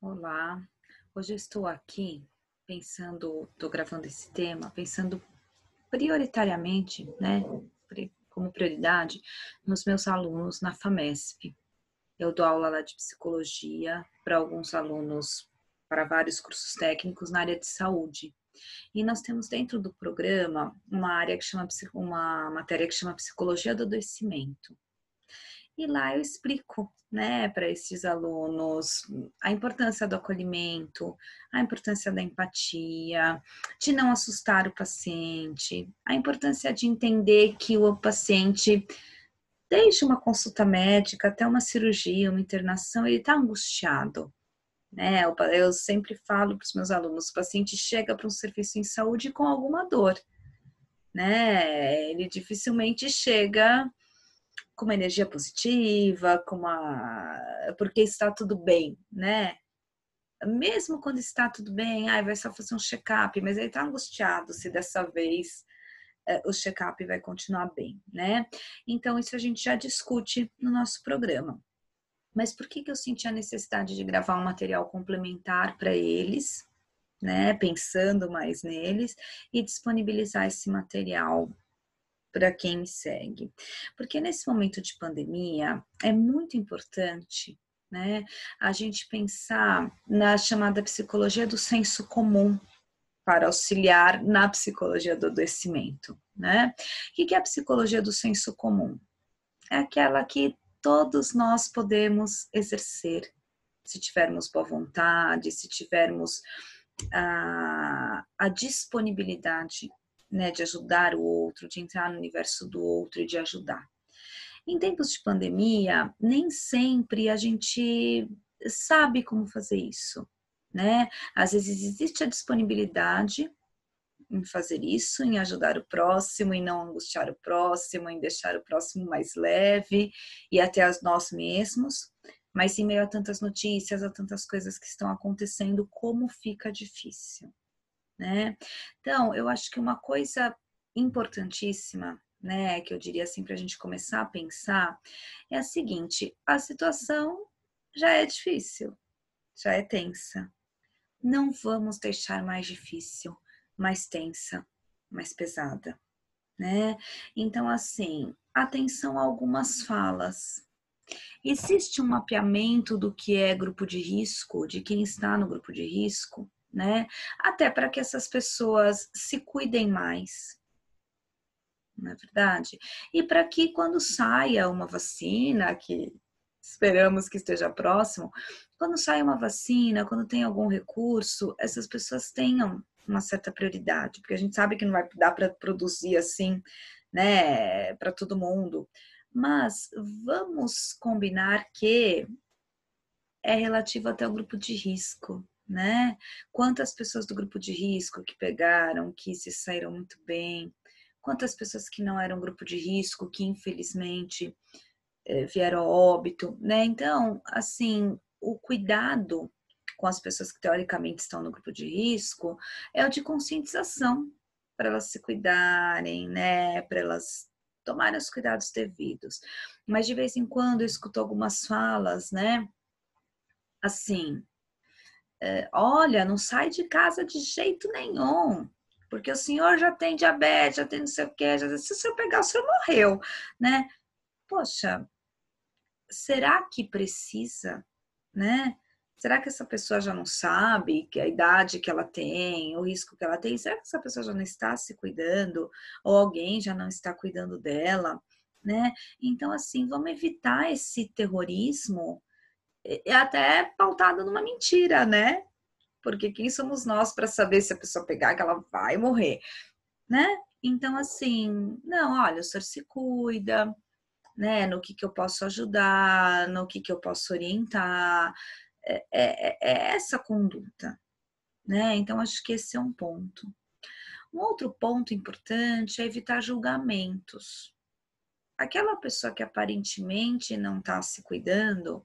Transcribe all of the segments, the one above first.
Olá, hoje eu estou aqui pensando, estou gravando esse tema, pensando prioritariamente, né, como prioridade, nos meus alunos na FAMESP. Eu dou aula lá de psicologia para alguns alunos, para vários cursos técnicos na área de saúde. E nós temos dentro do programa uma área que chama, uma matéria que chama Psicologia do Adoecimento. E lá eu explico, né, para esses alunos a importância do acolhimento, a importância da empatia, de não assustar o paciente, a importância de entender que o paciente, desde uma consulta médica até uma cirurgia, uma internação, ele está angustiado, né? Eu sempre falo para os meus alunos, o paciente chega para um serviço em saúde com alguma dor, né? Ele dificilmente chega com uma energia positiva, porque está tudo bem, né? Mesmo quando está tudo bem, vai só fazer um check-up, mas ele está angustiado se dessa vez o check-up vai continuar bem, né? Então, isso a gente já discute no nosso programa. Mas por que eu senti a necessidade de gravar um material complementar para eles, né? Pensando mais neles e disponibilizar esse material para quem me segue. Porque nesse momento de pandemia é muito importante, né, a gente pensar na chamada psicologia do senso comum para auxiliar na psicologia do adoecimento, né? O que é a psicologia do senso comum? É aquela que todos nós podemos exercer, se tivermos boa vontade, se tivermos a disponibilidade, né, de ajudar o outro, de entrar no universo do outro e de ajudar. Em tempos de pandemia, nem sempre a gente sabe como fazer isso, né? Às vezes existe a disponibilidade em fazer isso, em ajudar o próximo, em não angustiar o próximo, em deixar o próximo mais leve e até a nós mesmos. Mas em meio a tantas notícias, a tantas coisas que estão acontecendo, como fica difícil, né? Então, eu acho que uma coisa importantíssima, né, que eu diria assim para a gente começar a pensar, é a seguinte: a situação já é difícil, já é tensa. Não vamos deixar mais difícil, mais tensa, mais pesada, né? Então, assim, atenção a algumas falas. Existe um mapeamento do que é grupo de risco, de quem está no grupo de risco, né? Até para que essas pessoas se cuidem mais, não é verdade? E para que quando saia uma vacina, que esperamos que esteja próximo, quando saia uma vacina, quando tem algum recurso, essas pessoas tenham uma certa prioridade, porque a gente sabe que não vai dar para produzir assim, né, para todo mundo. Mas vamos combinar que é relativo até ao grupo de risco, né? Quantas pessoas do grupo de risco que pegaram, que se saíram muito bem, quantas pessoas que não eram grupo de risco, que infelizmente vieram a óbito, né? Então, assim, o cuidado com as pessoas que teoricamente estão no grupo de risco é o de conscientização, para elas se cuidarem, né? Para elas tomarem os cuidados devidos. Mas de vez em quando eu escuto algumas falas, né? Assim, olha, não sai de casa de jeito nenhum, porque o senhor já tem diabetes, já tem não sei o quê, se o senhor pegar, o senhor morreu, né? Poxa, será que precisa, né? Será que essa pessoa já não sabe que a idade que ela tem, o risco que ela tem? Será que essa pessoa já não está se cuidando? Ou alguém já não está cuidando dela, né? Então, assim, vamos evitar esse terrorismo, até pautado numa mentira, né? Porque quem somos nós para saber se a pessoa pegar que ela vai morrer, né? Então, assim, não, olha, o senhor se cuida, né? No que eu posso ajudar, no que eu posso orientar. É essa conduta, né? Então, acho que esse é um ponto. Um outro ponto importante é evitar julgamentos. Aquela pessoa que aparentemente não está se cuidando,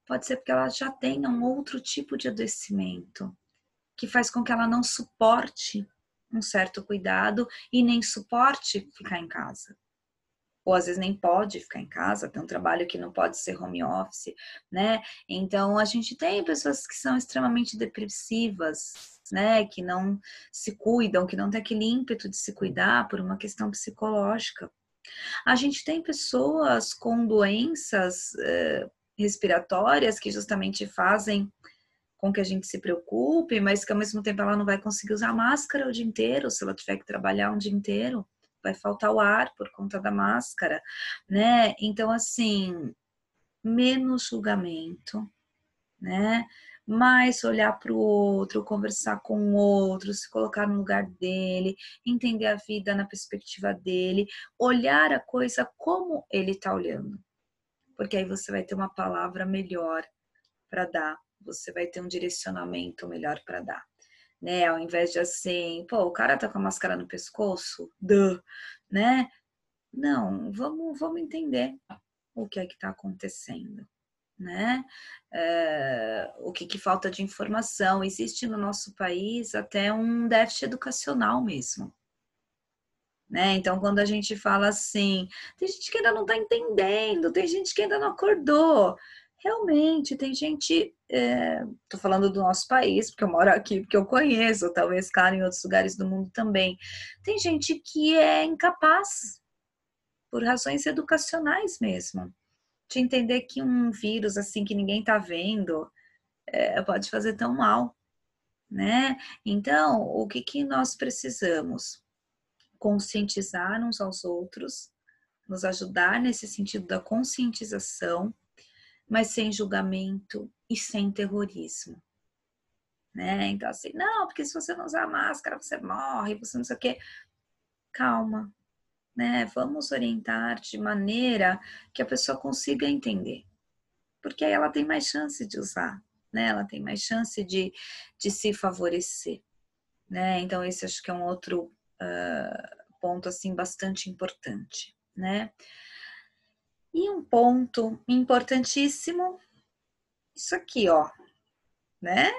pode ser porque ela já tenha um outro tipo de adoecimento, que faz com que ela não suporte um certo cuidado e nem suporte ficar em casa, ou às vezes nem pode ficar em casa, tem um trabalho que não pode ser home office, né? Então a gente tem pessoas que são extremamente depressivas, né? Que não se cuidam, que não tem aquele ímpeto de se cuidar por uma questão psicológica. A gente tem pessoas com doenças respiratórias que justamente fazem com que a gente se preocupe, mas que ao mesmo tempo ela não vai conseguir usar máscara o dia inteiro, se ela tiver que trabalhar um dia inteiro, vai faltar o ar por conta da máscara, né? Então, assim, menos julgamento, né? Mais olhar para o outro, conversar com o outro, se colocar no lugar dele, entender a vida na perspectiva dele, olhar a coisa como ele está olhando, porque aí você vai ter uma palavra melhor para dar, você vai ter um direcionamento melhor para dar, né? Ao invés de assim, pô, o cara tá com a máscara no pescoço, duh, né? Não, vamos entender o que é que está acontecendo, né? O que falta de informação. Existe no nosso país até um déficit educacional mesmo, né? Então, quando a gente fala assim, tem gente que ainda não está entendendo, tem gente que ainda não acordou. Realmente, tem gente, tô falando do nosso país, porque eu moro aqui, porque eu conheço, talvez, claro, em outros lugares do mundo também. Tem gente que é incapaz, por razões educacionais mesmo, de entender que um vírus, assim, que ninguém tá vendo, pode fazer tão mal, né? Então, o que nós precisamos? Conscientizar uns aos outros, nos ajudar nesse sentido da conscientização, mas sem julgamento e sem terrorismo, né? Então, assim, não, porque se você não usar máscara, você morre, você não sei o quê. Calma, né? Vamos orientar de maneira que a pessoa consiga entender, porque aí ela tem mais chance de usar, né? Ela tem mais chance de se favorecer, né? Então, esse acho que é um outro ponto, assim, bastante importante, né? E um ponto importantíssimo, isso aqui, ó, né?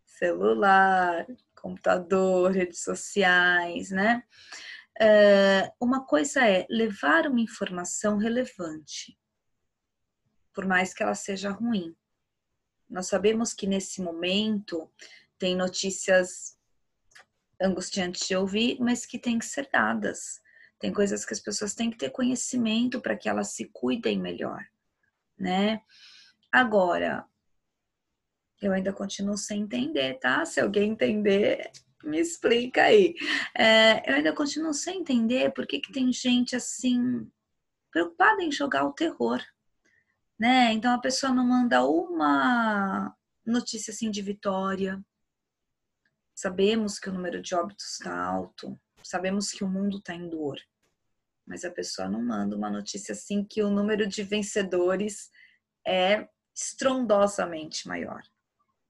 Celular, computador, redes sociais, né? Uma coisa é levar uma informação relevante, por mais que ela seja ruim. Nós sabemos que nesse momento tem notícias angustiantes de ouvir, mas que têm que ser dadas. Tem coisas que as pessoas têm que ter conhecimento para que elas se cuidem melhor, né? Agora, eu ainda continuo sem entender, tá? Se alguém entender, me explica aí. Eu ainda continuo sem entender por que tem gente assim preocupada em jogar o terror, né? Então a pessoa não manda uma notícia assim de vitória. Sabemos que o número de óbitos está alto, sabemos que o mundo está em dor, mas a pessoa não manda uma notícia assim que o número de vencedores é estrondosamente maior,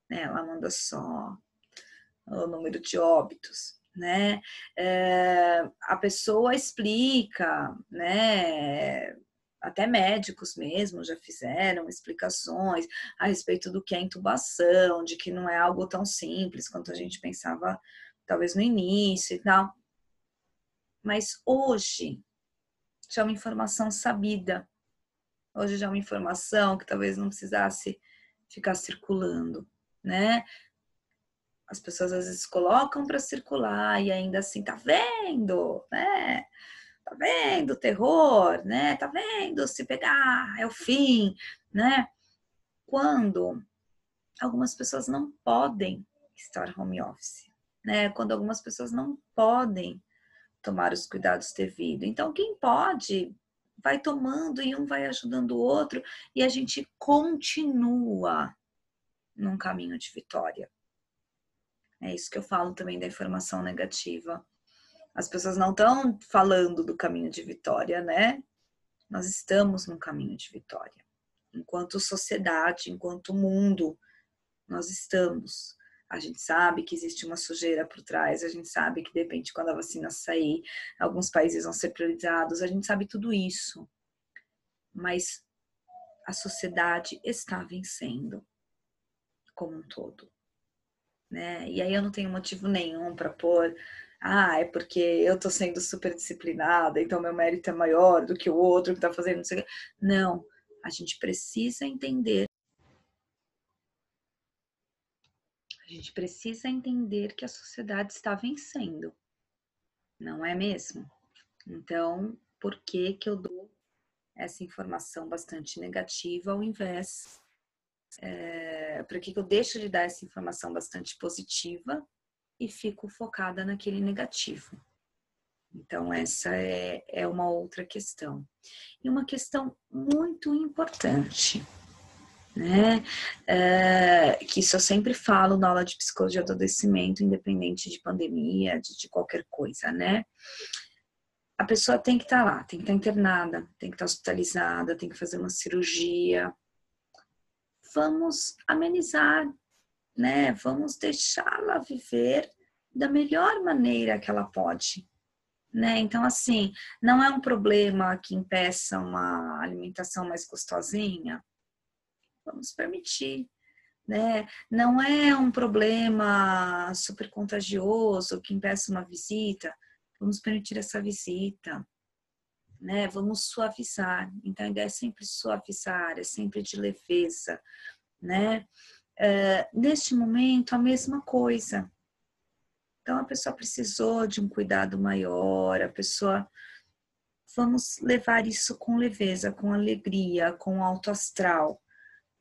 né? Ela manda só o número de óbitos, né? A pessoa explica, né? Até médicos mesmo já fizeram explicações a respeito do que é intubação, de que não é algo tão simples quanto a gente pensava talvez no início e tal. Mas hoje já é uma informação sabida. Hoje já é uma informação que talvez não precisasse ficar circulando, né? As pessoas às vezes colocam para circular e ainda assim, tá vendo, né? Tá vendo o terror, né? Tá vendo? Se pegar é o fim, né? Quando algumas pessoas não podem estar home office, né? Quando algumas pessoas não podem tomar os cuidados devidos. Então, quem pode vai tomando e um vai ajudando o outro e a gente continua num caminho de vitória. É isso que eu falo também da informação negativa. As pessoas não estão falando do caminho de vitória, né? Nós estamos num caminho de vitória. Enquanto sociedade, enquanto mundo, nós estamos. A gente sabe que existe uma sujeira por trás, a gente sabe que de repente quando a vacina sair, alguns países vão ser priorizados, a gente sabe tudo isso. Mas a sociedade está vencendo como um todo, né? E aí eu não tenho motivo nenhum para pôr Ah, é porque eu tô sendo super disciplinada, então meu mérito é maior do que o outro que tá fazendo não sei o quê. Não, a gente precisa entender. A gente precisa entender que a sociedade está vencendo, não é mesmo? Então, por que que eu dou essa informação bastante negativa ao invés... por que que eu deixo de dar essa informação bastante positiva e fico focada naquele negativo? Então, essa é uma outra questão. E uma questão muito importante, né? Que isso eu sempre falo na aula de psicologia do adoecimento, independente de pandemia, de qualquer coisa, né? A pessoa tem que estar lá, tem que estar internada, tem que estar hospitalizada, tem que fazer uma cirurgia. Vamos amenizar, né? Vamos deixá-la viver da melhor maneira que ela pode, né? Então, assim, não é um problema que impeça uma alimentação mais gostosinha. Vamos permitir, né? Não é um problema super contagioso que impeça uma visita. Vamos permitir essa visita, né? Vamos suavizar. Então, a ideia é sempre suavizar, é sempre de leveza, né? Neste momento, a mesma coisa. Então, a pessoa precisou de um cuidado maior, a pessoa... Vamos levar isso com leveza, com alegria, com alto astral,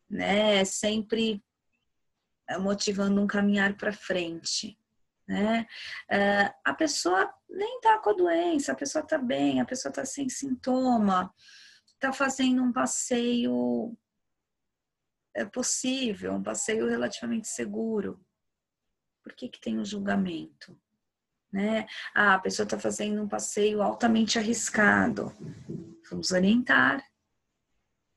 né? Sempre motivando um caminhar para frente, né? A pessoa nem tá com a doença, a pessoa tá bem, a pessoa tá sem sintoma, tá fazendo um passeio possível, um passeio relativamente seguro. Por que que tem o julgamento? Né? A pessoa está fazendo um passeio altamente arriscado. Vamos orientar,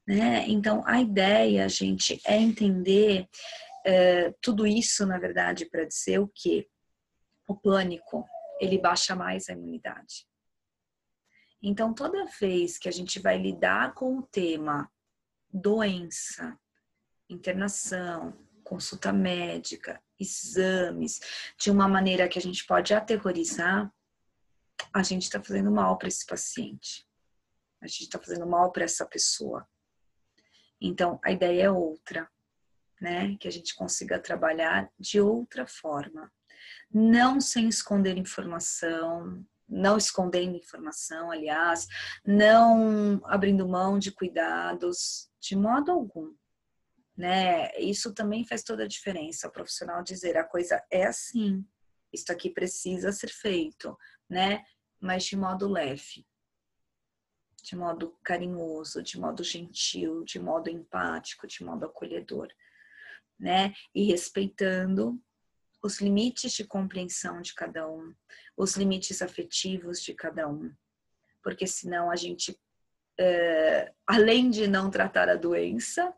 né? Então, a ideia, gente, é entender tudo isso, na verdade, para dizer o quê? O pânico, ele baixa mais a imunidade. Então, toda vez que a gente vai lidar com o tema doença, internação, consulta médica, exames, de uma maneira que a gente pode aterrorizar, a gente está fazendo mal para esse paciente. A gente está fazendo mal para essa pessoa. Então, a ideia é outra, né? Que a gente consiga trabalhar de outra forma. Não sem esconder informação, não escondendo informação, aliás, não abrindo mão de cuidados, de modo algum, né? Isso também faz toda a diferença. O profissional dizer a coisa é assim, isso aqui precisa ser feito, né? Mas de modo leve, de modo carinhoso, de modo gentil, de modo empático, de modo acolhedor, né? E respeitando os limites de compreensão de cada um, os limites afetivos de cada um, porque senão a gente, além de não tratar a doença,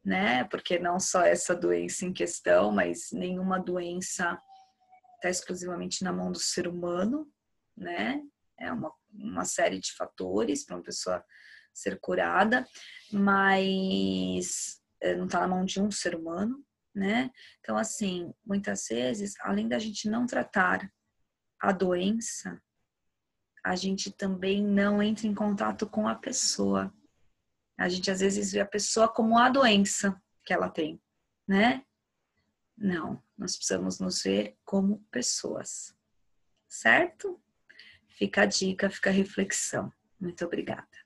né? Porque não só essa doença em questão, mas nenhuma doença está exclusivamente na mão do ser humano, né? É uma série de fatores para uma pessoa ser curada, mas não está na mão de um ser humano, né? Então, assim, muitas vezes, além da gente não tratar a doença, a gente também não entra em contato com a pessoa. A gente às vezes vê a pessoa como a doença que ela tem, né? Não, nós precisamos nos ver como pessoas, certo? Fica a dica, fica a reflexão. Muito obrigada.